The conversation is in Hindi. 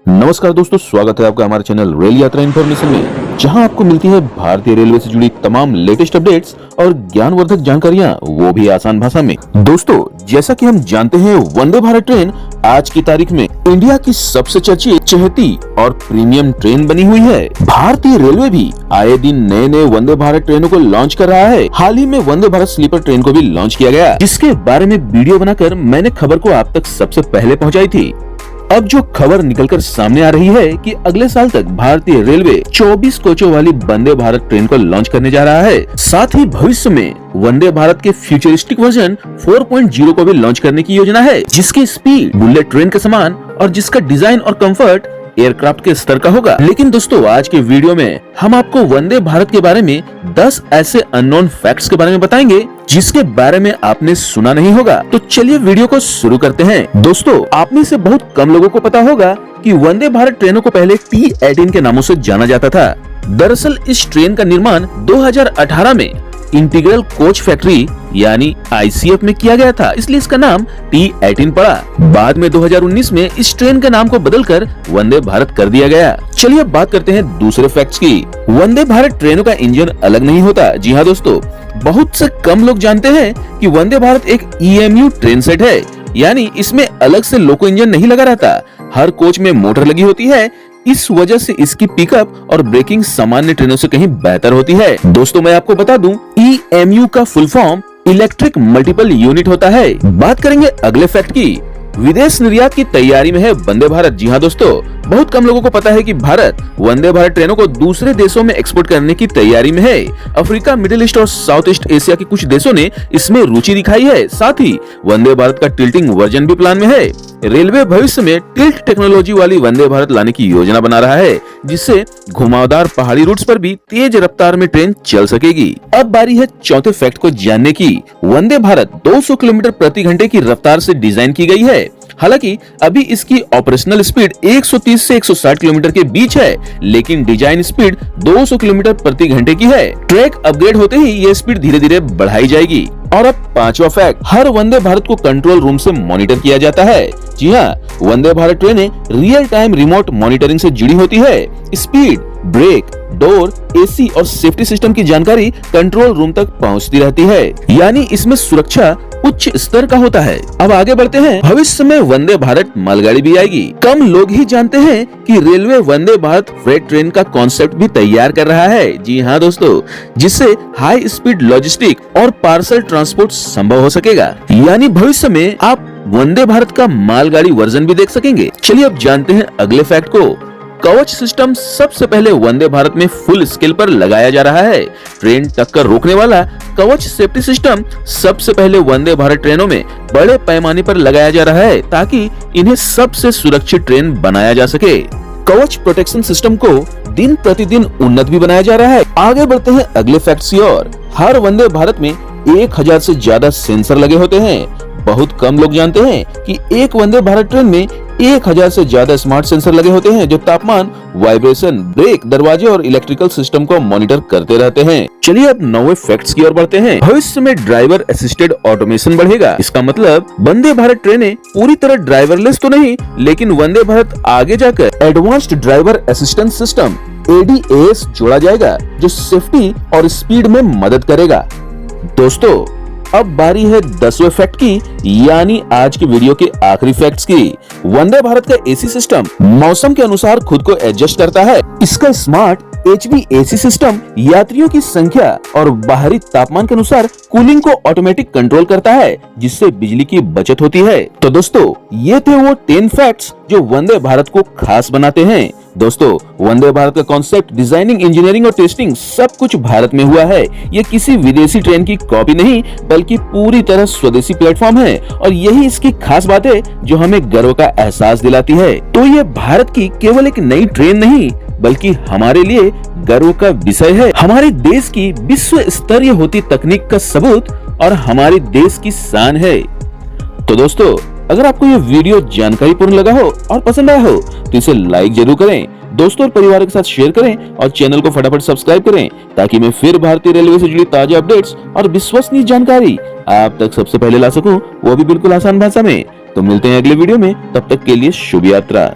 नमस्कार दोस्तों, स्वागत है आपका हमारे चैनल रेल यात्रा इन्फॉर्मेशन में, जहां आपको मिलती है भारतीय रेलवे से जुड़ी तमाम लेटेस्ट अपडेट्स और ज्ञानवर्धक जानकारियां, वो भी आसान भाषा में। दोस्तों, जैसा कि हम जानते हैं, वंदे भारत ट्रेन आज की तारीख में इंडिया की सबसे चर्चित, चहेती और प्रीमियम ट्रेन बनी हुई है। भारतीय रेलवे भी आए दिन नए नए वंदे भारत ट्रेनों को लॉन्च कर रहा है। हाल ही में वंदे भारत स्लीपर ट्रेन को भी लॉन्च किया गया, जिसके बारे में वीडियो बनाकर मैंने खबर को आप तक सबसे पहले पहुँचाई थी। अब जो खबर निकलकर सामने आ रही है कि अगले साल तक भारतीय रेलवे 24 कोचों वाली वंदे भारत ट्रेन को लॉन्च करने जा रहा है। साथ ही भविष्य में वंदे भारत के फ्यूचरिस्टिक वर्जन 4.0 को भी लॉन्च करने की योजना है, जिसकी स्पीड बुलेट ट्रेन के समान और जिसका डिजाइन और कंफर्ट एयरक्राफ्ट के स्तर का होगा। लेकिन दोस्तों, आज के वीडियो में हम आपको वंदे भारत के बारे में 10 ऐसे अननोन फैक्ट्स के बारे में बताएंगे जिसके बारे में आपने सुना नहीं होगा। तो चलिए वीडियो को शुरू करते हैं। दोस्तों, आप में से बहुत कम लोगों को पता होगा कि वंदे भारत ट्रेनों को पहले T18 के नामों से जाना जाता था। दरअसल इस ट्रेन का निर्माण 2018 में इंटीग्रल कोच फैक्ट्री यानी ICF में किया गया था, इसलिए इसका नाम T18 पड़ा। बाद में 2019 में इस ट्रेन के नाम को बदलकर वंदे भारत कर दिया गया। चलिए अब बात करते हैं दूसरे फैक्ट्स की। वंदे भारत ट्रेनों का इंजन अलग नहीं होता। जी हाँ दोस्तों, बहुत से कम लोग जानते हैं कि वंदे भारत एक EMU ट्रेन सेट है, यानी इसमें अलग से लोको इंजन नहीं लगा रहता। हर कोच में मोटर लगी होती है। इस वजह से इसकी पिकअप और ब्रेकिंग सामान्य ट्रेनों से कहीं बेहतर होती है। दोस्तों, मैं आपको बता दूं, EMU का full form electric multiple unit होता है। बात करेंगे अगले फैक्ट की। विदेश निर्यात की तैयारी में है वंदे भारत। जी हाँ दोस्तों, बहुत कम लोगों को पता है कि भारत वंदे भारत ट्रेनों को दूसरे देशों में एक्सपोर्ट करने की तैयारी में है। अफ्रीका, मिडिल ईस्ट और साउथ ईस्ट एशिया के कुछ देशों ने इसमें रुचि दिखाई है। साथ ही वंदे भारत का टिल्टिंग वर्जन भी प्लान में है। रेलवे भविष्य में टिल्ट टेक्नोलॉजी वाली वंदे भारत लाने की योजना बना रहा है, जिससे घुमावदार पहाड़ी रूट्स पर भी तेज रफ्तार में ट्रेन चल सकेगी। अब बारी है चौथे फैक्ट को जानने की। वंदे भारत 200 किलोमीटर प्रति घंटे की रफ्तार से डिजाइन की गई है। हालांकि अभी इसकी ऑपरेशनल स्पीड 130 से 160 किलोमीटर के बीच है, लेकिन डिजाइन स्पीड 200 किलोमीटर प्रति घंटे की है। ट्रैक अपग्रेड होते ही ये स्पीड धीरे धीरे बढ़ाई जाएगी। और अब पांचवा फैक्ट, हर वंदे भारत को कंट्रोल रूम से मॉनिटर किया जाता है। जी हाँ, वंदे भारत ट्रेनें रियल टाइम रिमोट मॉनिटरिंग से जुड़ी होती है। स्पीड, ब्रेक, डोर, AC और सेफ्टी सिस्टम की जानकारी कंट्रोल रूम तक पहुंचती रहती है, यानी इसमें सुरक्षा उच्च स्तर का होता है। अब आगे बढ़ते हैं। भविष्य में वंदे भारत मालगाड़ी भी आएगी। कम लोग ही जानते हैं कि railway Vande Bharat freight train का कॉन्सेप्ट भी तैयार कर रहा है। जी हाँ दोस्तों, जिससे हाई स्पीड लॉजिस्टिक और पार्सल ट्रांसपोर्ट संभव हो सकेगा, यानी भविष्य में आप वंदे भारत का मालगाड़ी वर्जन भी देख सकेंगे। चलिए अब जानते हैं अगले फैक्ट को। कवच सिस्टम सबसे पहले वंदे भारत में फुल स्केल पर लगाया जा रहा है। ट्रेन टक्कर रोकने वाला कवच सेफ्टी सिस्टम सबसे पहले वंदे भारत ट्रेनों में बड़े पैमाने पर लगाया जा रहा है, ताकि इन्हें सबसे सुरक्षित ट्रेन बनाया जा सके। कवच प्रोटेक्शन सिस्टम को दिन प्रतिदिन उन्नत भी बनाया जा रहा है। आगे बढ़ते हैं अगले फैक्ट्स की ओर। हर वंदे भारत में 1000 से ज्यादा सेंसर लगे होते हैं। बहुत कम लोग जानते हैं कि एक वंदे भारत ट्रेन में 1000 से ज्यादा स्मार्ट सेंसर लगे होते हैं, जो तापमान, वाइब्रेशन, ब्रेक, दरवाजे और इलेक्ट्रिकल सिस्टम को मॉनिटर करते रहते हैं। चलिए अब 9वें फैक्ट्स की ओर बढ़ते हैं। भविष्य में ड्राइवर असिस्टेड ऑटोमेशन बढ़ेगा। इसका मतलब वंदे भारत ट्रेनें पूरी तरह ड्राइवरलेस तो नहीं, लेकिन वंदे भारत आगे जाकर advanced driver assistance system ADAS जोड़ा जाएगा, जो सेफ्टी और स्पीड में मदद करेगा। दोस्तों, अब बारी है 10वें फैक्ट की, यानी आज की वीडियो के आखिरी फैक्ट्स की। वंदे भारत का AC सिस्टम मौसम के अनुसार खुद को एडजस्ट करता है। इसका स्मार्ट HVAC सिस्टम यात्रियों की संख्या और बाहरी तापमान के अनुसार कूलिंग को ऑटोमेटिक कंट्रोल करता है, जिससे बिजली की बचत होती है। तो दोस्तों, ये थे वो 10 फैक्ट्स जो वंदे भारत को खास बनाते हैं। दोस्तों, वंदे भारत का कॉन्सेप्ट, डिजाइनिंग, इंजीनियरिंग और टेस्टिंग सब कुछ भारत में हुआ है। ये किसी विदेशी ट्रेन की कॉपी नहीं, बल्कि पूरी तरह स्वदेशी प्लेटफॉर्म है, और यही इसकी खास बात है जो हमें गर्व का एहसास दिलाती है। तो ये भारत की केवल एक नई ट्रेन नहीं, बल्कि हमारे लिए गर्व का विषय है। हमारे देश की विश्व स्तरीय होती तकनीक का सबूत और हमारे देश की शान है। तो दोस्तों, अगर आपको ये वीडियो जानकारीपूर्ण लगा हो और पसंद आया हो, तो इसे लाइक जरूर करें, दोस्तों और परिवार के साथ शेयर करें और चैनल को फटाफट सब्सक्राइब करें, ताकि मैं फिर भारतीय रेलवे से जुड़ी ताजा अपडेट्स और विश्वसनीय जानकारी आप तक सबसे पहले ला सकूं, वो भी बिल्कुल आसान भाषा में। तो मिलते हैं अगले वीडियो में, तब तक के लिए शुभ यात्रा।